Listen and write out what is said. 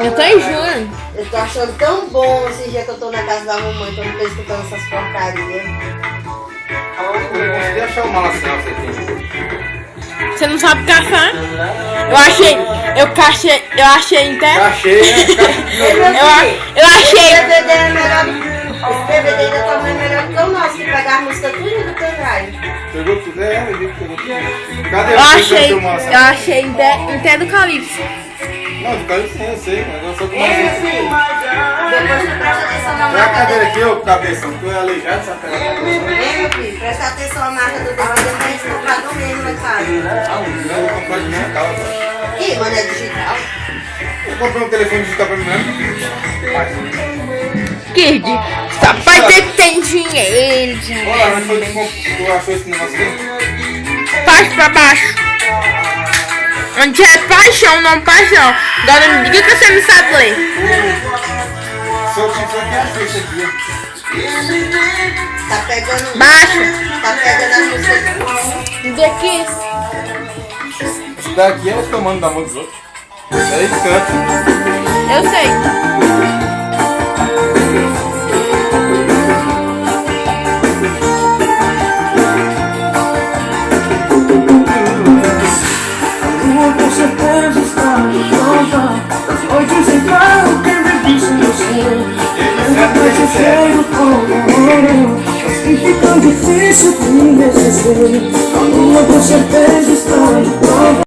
Eu tô enjoando. Eu tô achando tão bom esse dia que eu tô na casa da mamãe, que eu não tô escutando essas porcarias. Eu consegui achar o malacial que você tem. Você não sabe caçar? Eu achei até. Achei, Eu achei. Esse DVD é melhor. Esse DVD da tua mãe é melhor que o nosso, que pega a música tudo do pendrive. Pegou tudo? É, eu vi que pegou tudo. Cadê Eu achei até do Calypso. Não, do Calypso sim, eu sei, mas eu sou com Ei, meu filho, depois tu presta atenção na Pega a marca cadeira dele. aqui, ô cabeção, que tu é aleijado, sabe pegar a cadeira. Ei, meu filho, presta atenção na marca do DVD pra gente comprar do mesmo lá em casa. Eu vou comprar digital agora. Ih, mano, é digital. Eu comprei um telefone digital pra mim mesmo. Kid, só pai tem dinheiro. Olha, mas foi que tu achou esse negócio aqui? Baixo pra baixo. Onde é paixão, não paixão. Agora me diga que você não sabe ler. Seu tio foi que achou isso aqui. Tá pegando. Baixo. Tá pegando as músicas. Daqui. Esse daqui é o comando da mão dos outros. É isso, canta. Eu sei. Com certeza está pronta. Hoje sem claro quem me disse no céu. Eu cheio como e fica difícil de me esquecer. A lua com certeza está pronta.